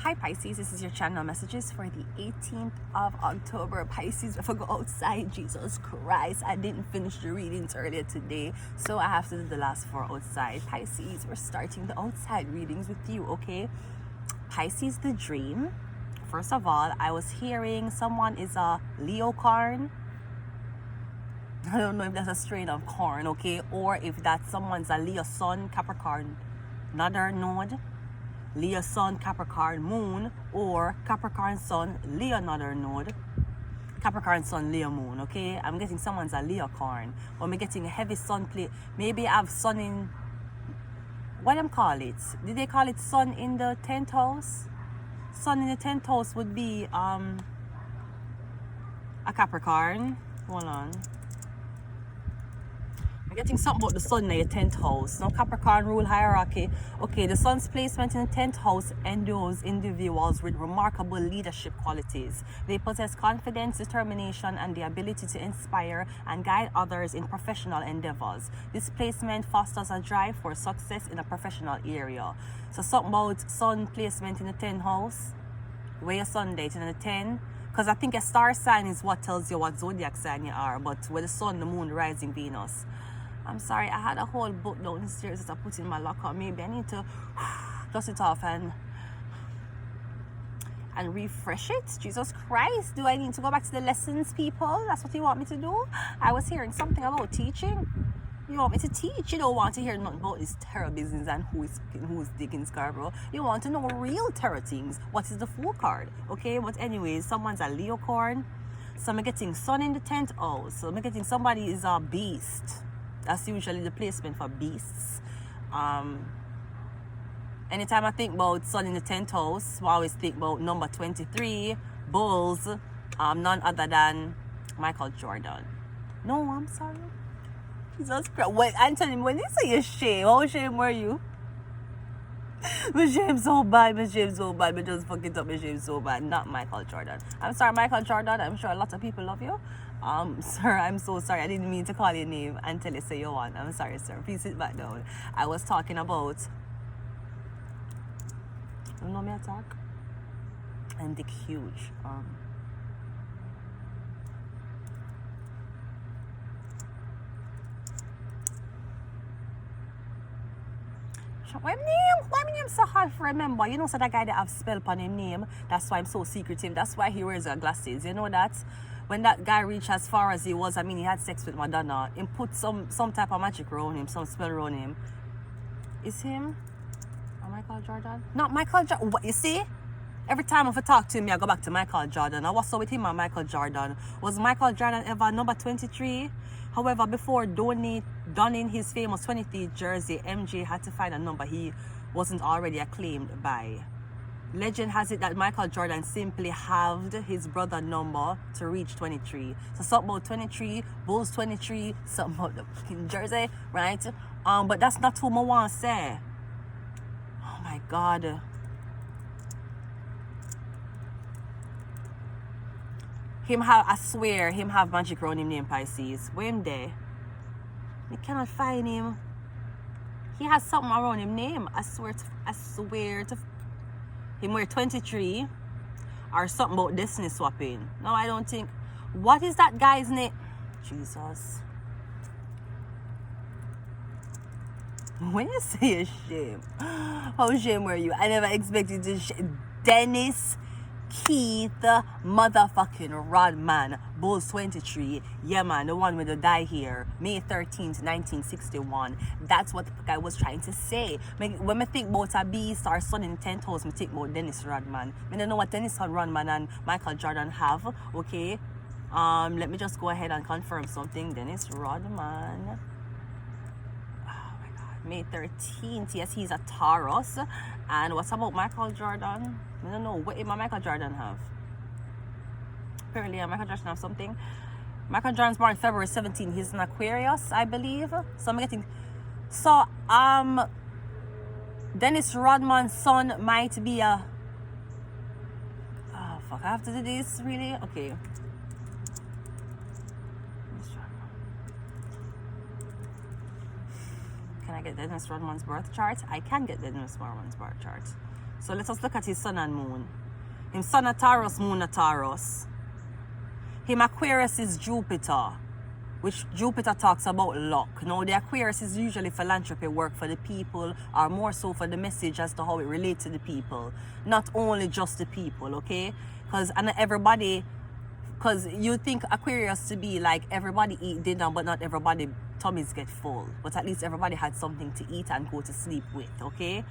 Hi Pisces, this is your channel messages for the 18th of October. Pisces, if I go outside, Jesus Christ, I didn't finish the readings earlier today, so I have to do the last 4 outside. Pisces, we're starting the outside readings with you, okay? Pisces, the dream. First of all, I was hearing someone is a Leo corn. I don't know if that's a strain of corn, okay? Or if that someone's a Leo sun, Capricorn, another node. Leo sun, Capricorn moon, or Capricorn sun, Leo another node, Capricorn sun, Leo moon, okay? I'm getting someone's a Leo corn. Or I'm getting a heavy sun plate. Maybe I have sun in, what do you call it? Did they call it sun in the 10th house? Sun in the 10th house would be a Capricorn. Hold on. I'm getting something about the sun in your 10th house. Now, Capricorn rule hierarchy. Okay, the sun's placement in the 10th house endows individuals with remarkable leadership qualities. They possess confidence, determination, and the ability to inspire and guide others in professional endeavors. This placement fosters a drive for success in a professional area. So, something about sun placement in the 10th house. Where your sun date in the 10. Because I think a star sign is what tells you what zodiac sign you are. But with the sun, the moon, the rising Venus. I'm sorry, I had a whole book downstairs that I put in my locker. Maybe I need to dust it off and refresh it. Jesus Christ, do I need to go back to the lessons, people? That's what you want me to do? I was hearing something about teaching. You want me to teach? You don't want to hear nothing about this terror business and who's digging Scarborough. You want to know real terror things. What is the Fool card? Okay, but anyways, someone's a Leo corn. So I'm getting sun in the 10th house. So I'm getting somebody is a beast. That's usually the placement for beasts. Anytime I think about sun in the 10th house, I always think about number 23, bulls, none other than Michael Jordan. No, I'm sorry. Jesus Christ. Wait, Anthony, when you say you're shame, how shame were you? My shame so bad, my shame so bad, me just fucking up my shame so bad. Not Michael Jordan. I'm sorry, Michael Jordan. I'm sure a lot of people love you. Sir, I'm so sorry. I didn't mean to call your name until you say you want. I'm sorry, sir. Please sit back down. I was talking about. You know me attack? I'm Dick Huge. Why my name so hard to remember? You know, so that guy that have spell upon his name. That's why I'm so secretive. That's why he wears glasses. You know that? When that guy reached as far as he was, I mean, he had sex with Madonna. He put some type of magic around him, some spell around him. Is him? Or Michael Jordan? Not Michael Jordan. What, you see? Every time if I talk to him, I go back to Michael Jordan. I was so with him and Michael Jordan. Was Michael Jordan ever number 23? However, before donning his famous 23 jersey, MJ had to find a number he wasn't already acclaimed by. Legend has it that Michael Jordan simply halved his brother number to reach 23. So something about 23, Bulls 23, something about the fucking jersey, right? But that's not who I want to say. Oh my God. I swear, him have magic around him named Pisces. Where him there? I cannot find him. He has something around him name. I swear to him wear 23 or something about destiny swapping. No, I don't think. What is that guy's name? Jesus. When you say a shame, how shame were you? I never expected to Dennis Keith motherfucking Rodman, Bulls 23. Yeah, man, the one with the die here, May 13th, 1961. That's what the guy was trying to say. When I think about a beast or son in 10th house, I think about Dennis Rodman. I don't know what Dennis Rodman and Michael Jordan have, okay? Let me just go ahead and confirm something. Dennis Rodman. May 13th, yes, he's a Taurus. And what's about Michael Jordan? I don't know, what did Michael Jordan have? Apparently Michael Jordan have something. Michael Jordan's born February 17th. He's an Aquarius, I believe. So I'm getting, so Dennis Rodman's son might be a, oh fuck, I have to do this, really? Okay. Can I get Dennis Rodman's birth chart? I can get Dennis Rodman's birth chart. So let us look at his sun and moon. Him sun a Taurus, moon a Taurus. Him Aquarius is Jupiter, which Jupiter talks about luck. Now the Aquarius is usually philanthropy work for the people, or more so for the message as to how it relates to the people. Not only just the people, okay? Because you think Aquarius to be like everybody eat dinner, but not everybody tummies get full. But at least everybody had something to eat and go to sleep with, okay?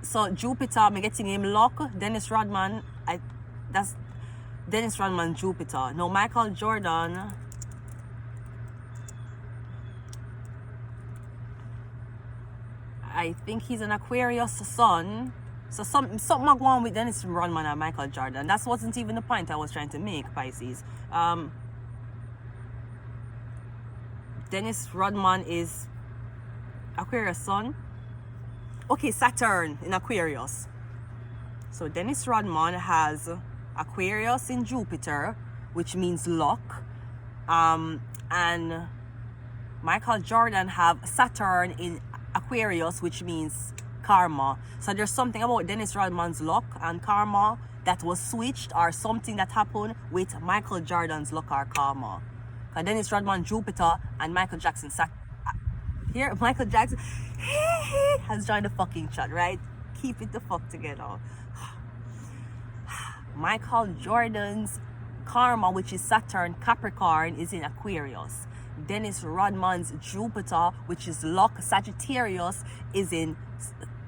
So Jupiter, I'm getting him luck. Dennis Rodman, that's Dennis Rodman, Jupiter. Now Michael Jordan, I think he's an Aquarius sun. So something going on with Dennis Rodman and Michael Jordan. That wasn't even the point I was trying to make, Pisces. Dennis Rodman is Aquarius sun. Okay, Saturn in Aquarius. So Dennis Rodman has Aquarius in Jupiter, which means luck. And Michael Jordan have Saturn in Aquarius, which means karma. So there's something about Dennis Rodman's luck and karma that was switched, or something that happened with Michael Jordan's luck or karma. Because Dennis Rodman, Jupiter, and Michael Jackson here, Michael Jackson has joined the fucking chat, right? Keep it the fuck together. Michael Jordan's karma, which is Saturn, Capricorn, is in Aquarius. Dennis Rodman's Jupiter, which is luck, Sagittarius, is in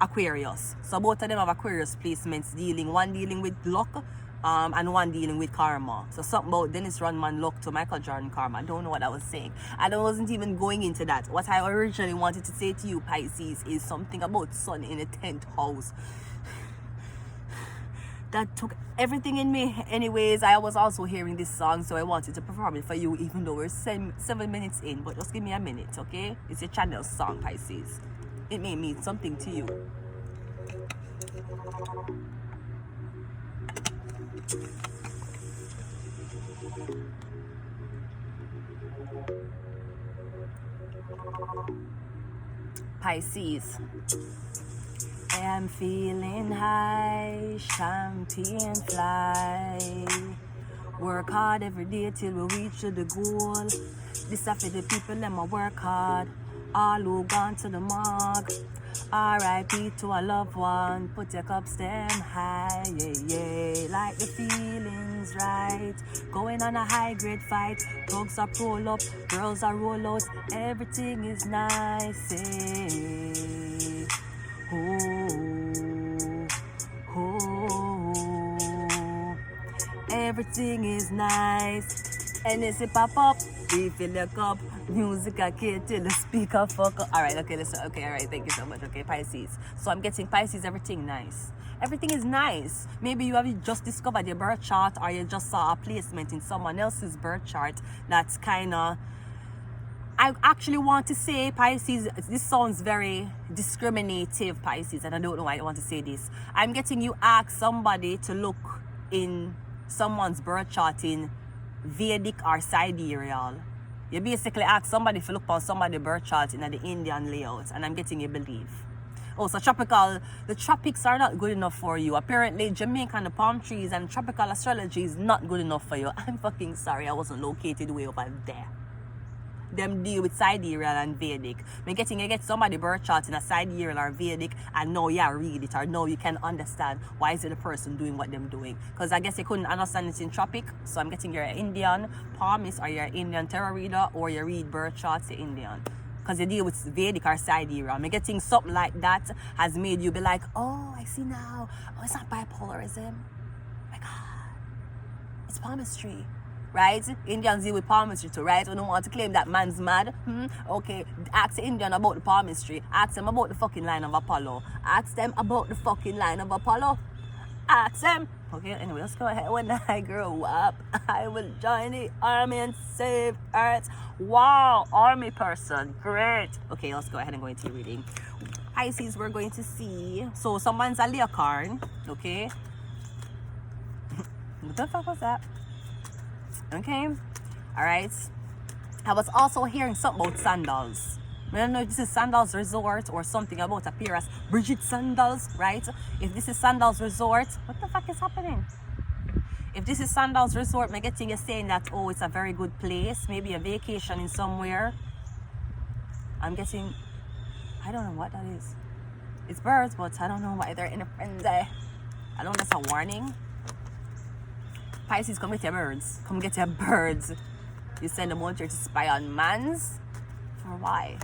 Aquarius. So both of them have Aquarius placements, one dealing with luck, and one dealing with karma. So something about Dennis Rodman luck to Michael Jordan karma. I don't know what I was saying. I wasn't even going into that. What I originally wanted to say to you, Pisces, is something about sun in the 10th house. That took everything in me. Anyways, I was also hearing this song, so I wanted to perform it for you, even though we're 7 minutes in. But just give me a minute, okay? It's your channel song, Pisces. It may mean something to you. Pisces. I am feeling high, champagne fly. Work hard every day till we reach to the goal. This after the people, let me work hard. All who gone to the mark. R.I.P. to a loved one. Put your cups them high, yeah, yeah. Like the feelings right. Going on a high grade fight. Dogs are roll up, girls are roll out. Everything is nice, yeah. Oh, oh, everything is nice. And as it pop up, refill your cup. Music I can't till the speaker fuck up. Alright, okay, listen. Okay, alright, thank you so much. Okay, Pisces. So I'm getting Pisces, everything nice. Everything is nice. Maybe you have just discovered your birth chart, or you just saw a placement in someone else's birth chart that's kind of... I actually want to say, Pisces, this sounds very discriminative, Pisces, and I don't know why I want to say this. I'm getting you ask somebody to look in someone's birth chart in Vedic or sidereal. You basically ask somebody to look on somebody's birth chart in the Indian layout, and I'm getting you believe. Oh, so the tropics are not good enough for you. Apparently, Jamaica and the palm trees and tropical astrology is not good enough for you. I'm fucking sorry I wasn't located way over there. Them deal with sidereal and Vedic. You get somebody birth chart in a sidereal or Vedic, and now you read it, or now you can understand why is it the person doing what them doing. Because I guess you couldn't understand it in tropic, so I'm getting you're an Indian palmist, or you're an Indian tarot reader, or you read birth charts, you're Indian. Because you deal with Vedic or sidereal. I'm getting something like that has made you be like, oh, I see now. Oh, it's not bipolarism. Oh my God. It's palmistry. Right? Indians deal with palmistry too, right? We don't want to claim that man's mad. Okay, ask the Indian about the palmistry. Ask them about the fucking line of Apollo. Ask them about the fucking line of Apollo. Ask them. Okay, anyway, let's go ahead. When I grow up, I will join the army and save Earth. Wow, army person. Great. Okay, let's go ahead and go into reading. Pisces, we're going to see. So, someone's a Leocarn. Okay. What the fuck was that? Okay, all right. I was also hearing something about sandals. I don't know if this is Sandals Resort or something about appear as Bridget Sandals, right? If this is Sandals Resort, what the fuck is happening? If this is Sandals Resort, I'm getting you saying that, oh, it's a very good place, maybe a vacation in somewhere. I'm getting, I don't know what that is. It's birds, but I don't know why they're in a frenzy. I don't know, that's a warning. Pisces, come get your birds. Come get your birds. You send them out here to spy on mans? For why?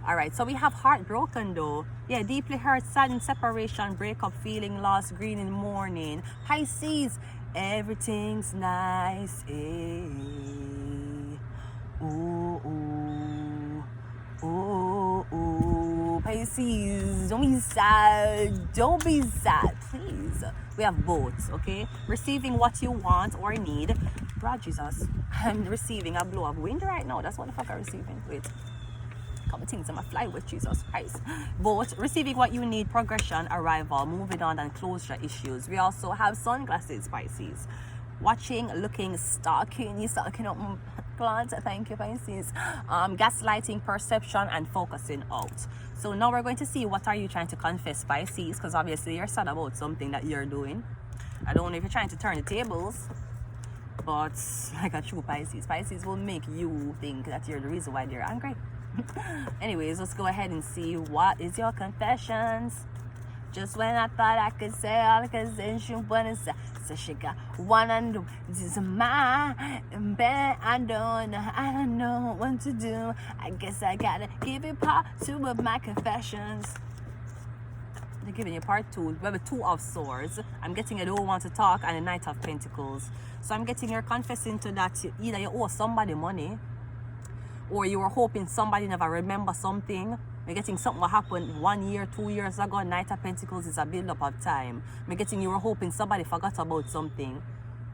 Alright, so we have heartbroken though. Yeah, deeply hurt, saddened, separation, breakup, feeling lost, green in morning. Pisces, everything's nice. Ooh, ooh, ooh, ooh. Pisces, don't be sad. Don't be sad, please. We have both, okay? Receiving what you want or need. Lord Jesus, I'm receiving a blow of wind right now. That's what the fuck I'm receiving. Wait. Couple things I'm gonna fly with, Jesus Christ. Both receiving what you need, progression, arrival, moving on, and closure issues. We also have sunglasses, Pisces. Watching, looking, stalking. You stalking up clients. Thank you, Pisces. Gaslighting, perception, and focusing out. So now we're going to see what are you trying to confess, Pisces, because obviously you're sad about something that you're doing. I don't know if you're trying to turn the tables, but like a true Pisces will make you think that you're the reason why they're angry. Anyways, let's go ahead and see what is your confessions. Just when I thought I could say all I could say, she wanna say, so she got one and two. This is my bed. I don't know what to do. I guess I gotta give it part two of my confessions. They're giving you part two. We have a two of swords. I'm getting a don't want to talk and a knight of pentacles. So I'm getting you're confessing to that either you owe somebody money, or you were hoping somebody never remember something. You're getting something will happen 1 year, 2 years ago. Knight of Pentacles is a build-up of time. You're getting you were hoping somebody forgot about something,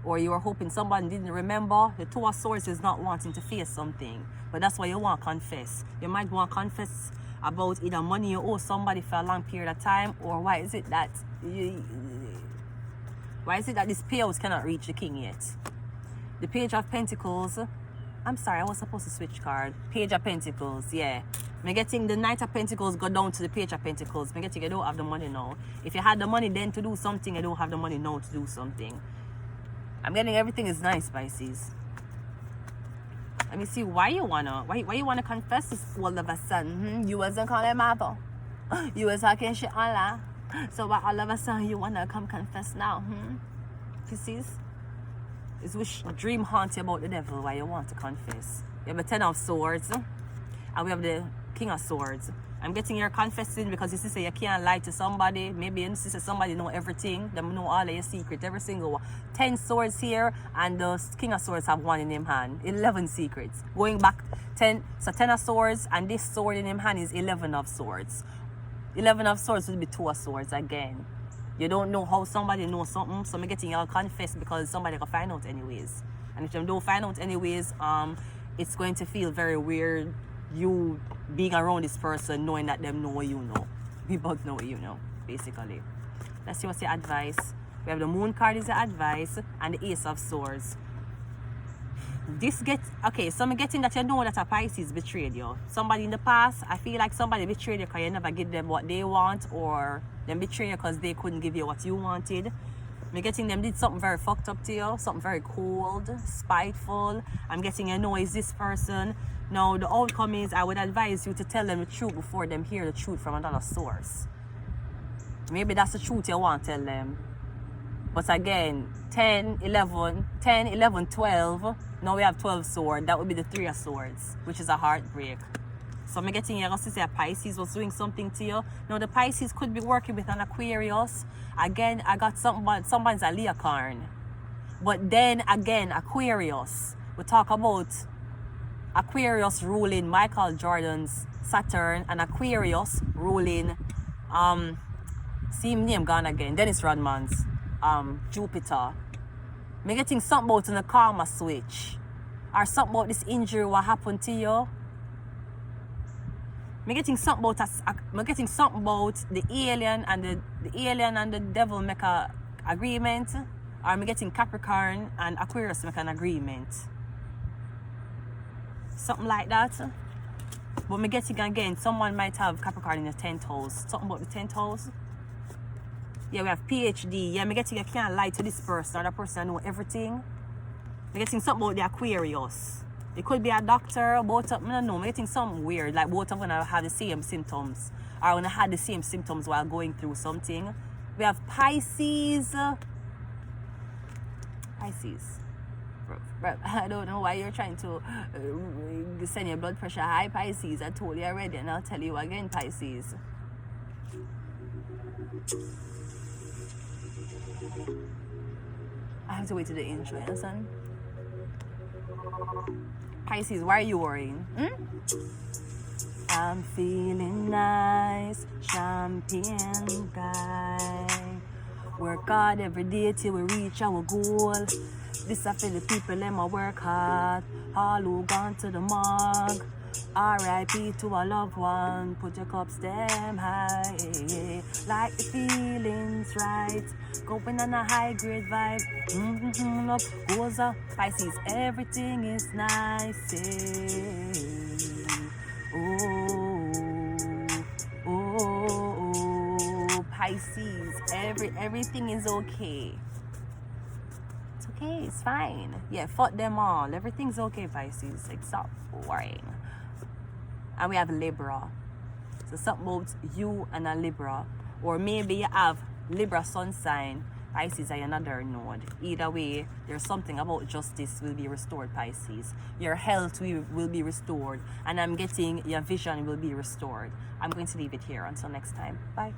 or you were hoping somebody didn't remember. The Two of Swords is not wanting to face something, but that's why you want to confess. You might want to confess about either money you owe somebody for a long period of time, or why is it that these payouts cannot reach the king yet. The Page of Pentacles. I'm sorry, I was supposed to switch card. Page of Pentacles, yeah. I'm getting the Knight of Pentacles go down to the Page of Pentacles. I'm getting you don't have the money now. If you had the money then to do something, you don't have the money now to do something. I'm getting everything is nice, Pisces. Let me see why you wanna confess this all of a sudden. You wasn't calling my phone. You was talking shit online. So why all of a sudden you wanna come confess now? Pisces? It's which dream haunt you about the devil why you want to confess. You have the Ten of Swords and we have the King of Swords. I'm getting your confessing because you say you can't lie to somebody. Maybe you say somebody know everything. They know all of your secret, every single one. 10 swords here and the King of Swords have one in him hand. 11 secrets. Going back 10, so 10 of Swords and this sword in him hand is 11 of Swords. 11 of Swords will be 2 of Swords again. You don't know how somebody knows something, so I'm getting y'all confess because somebody can find out anyways. And if they don't find out anyways, it's going to feel very weird you being around this person knowing that them know what you know. We both know what you know, basically. Let's see what's your advice. We have the Moon card is the advice and the Ace of Swords. Okay, so I'm getting that you know that a Pisces betrayed you. Somebody in the past, I feel like somebody betrayed you because you never give them what they want, or them betrayed you because they couldn't give you what you wanted. I'm getting them did something very fucked up to you, something very cold, spiteful. I'm getting you know is this person. Now the outcome is I would advise you to tell them the truth before them hear the truth from another source. Maybe that's the truth you want to tell them. But again, 10, 11, 12. Now we have 12 swords. That would be the 3 of Swords, which is a heartbreak. So I'm getting you to say a Pisces was doing something to you. Now the Pisces could be working with an Aquarius. Again, I got somebody's a Leocarn. But then again, Aquarius. We talk about Aquarius ruling Michael Jordan's Saturn and Aquarius ruling same name gone again. Dennis Rodman's Jupiter. I'm getting something about in the karma switch. Or something about this injury what happened to you. I'm getting something about the alien and the devil make a agreement. Or I'm getting Capricorn and Aquarius make an agreement. Something like that. But me getting again, someone might have Capricorn in the 10th house. Something about the 10th house. Yeah, we have PhD. Yeah, me getting I can't lie to this person or that person know everything. Me getting something about the Aquarius. It could be a doctor, both of them, I don't know. Me getting something weird, like both of them gonna have the same symptoms. Or gonna have the same symptoms while going through something. We have Pisces. Pisces. Bro, I don't know why you're trying to send your blood pressure high, Pisces. I told you already, and I'll tell you again, Pisces. I have to wait to the intro, you understand? Pisces, why are you worrying? I'm feeling nice, champion guy. Work hard every day till we reach our goal. This I feel the people, them a work hard. All who gone to the morgue. R.I.P. to a loved one. Put your cups damn high. Like the feelings right. Going on a high grade vibe. Up goes up. Pisces, everything is nice. Oh, Pisces, everything is okay. It's okay, it's fine. Yeah, fuck them all. Everything's okay, Pisces. Like, stop worrying. And we have Libra. So something about you and a Libra. Or maybe you have Libra sun sign. Pisces are another node. Either way, there's something about justice will be restored, Pisces. Your health will be restored. And I'm getting your vision will be restored. I'm going to leave it here. Until next time. Bye.